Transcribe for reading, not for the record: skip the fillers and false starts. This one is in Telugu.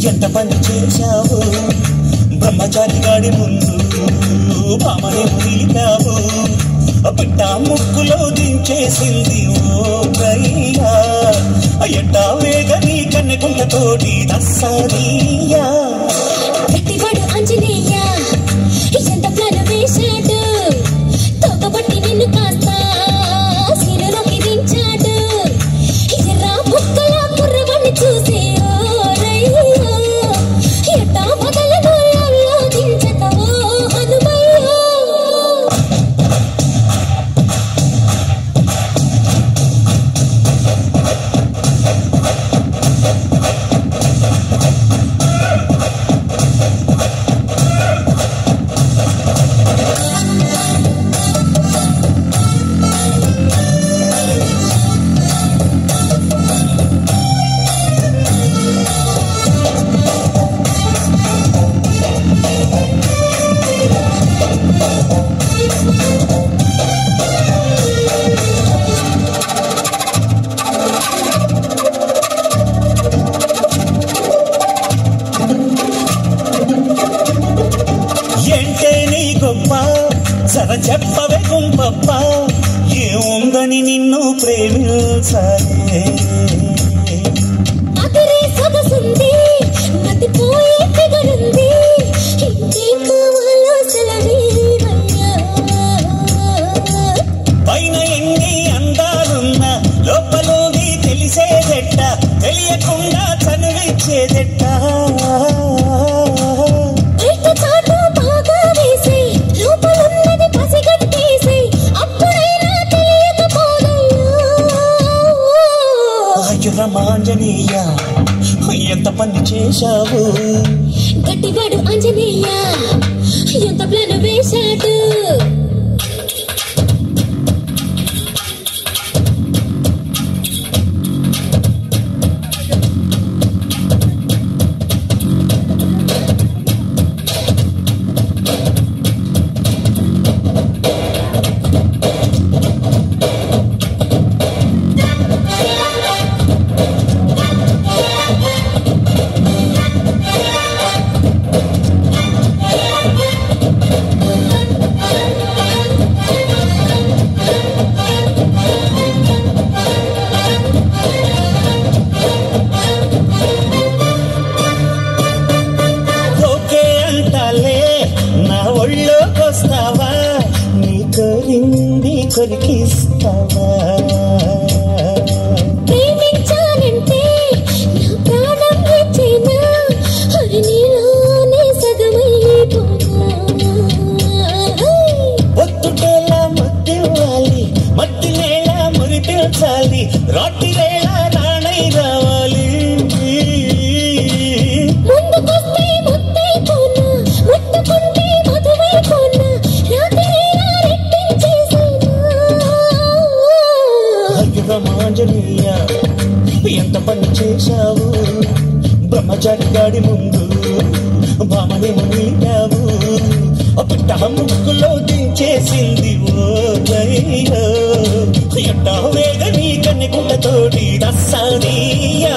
ఎంత పని చేశావు బ్రహ్మచారి గాడి ముందు భామనే నిలిపావు పిట్ట ముక్కులో దించేసింది ఓ గయ్యా ఎట్టా వేగని కన్నెగుంటతోటి దస్సరియా గట్టివాడు ఆంజనేయ ఎంత ప్లాన్ వేశాడు తోకబట్టి నిన్ను కాస్త సీనులోకి దించాడు ఎర్ర ముక్కల కుర్రవాణ్ణి చూసే ఓ రయ్యో ఎట్టా మొదలను ఆలోచించతవో హనుమయ్యో సర చెప్పవే గుంపప్ప ఏముందని నిన్ను ప్రేమించాలే అదరే సొగసుంది మతిపోయే ఫిగరుంది ఇంకేం కావాలో సెలవీవయ్యా పైన ఎన్ని అందాలున్నా లోపలోని తెలిసేదెట్ట తెలియకుండా చనువిచ్చేదెట్ట ఆంజనేయ ఎంత పని చేశావు గట్టివాడు ఆంజనేయ ఎంత ప్లాన్ వేశాడు ఒళ్ళోకొస్తావా నీ కోరింది కొరికిస్తావా ప్రేమించానంటే నా ప్రాణం ఇచ్చేనా అది నీలోనే సగమైపోనా ఒత్తుటేలా మత్తివ్వాలి మత్తినేలా మురిపించాలి రాటిరేలా రాణై రావాలి ముందుకొస్తే ముత్తైపోనా ముట్టుకుంటే మధువైపోనా రాత్రిలా రెట్టించేసేనా ఆంజనేయ ఎంత పని చేశావు బ్రహ్మచారి గాడి ముందు భామని నిలిపావు పిట్ట ముక్కులో దించేసింది ఓ గయ్యో ఎట్టా వేగని కన్నెగుంటతోటి దస్సరియా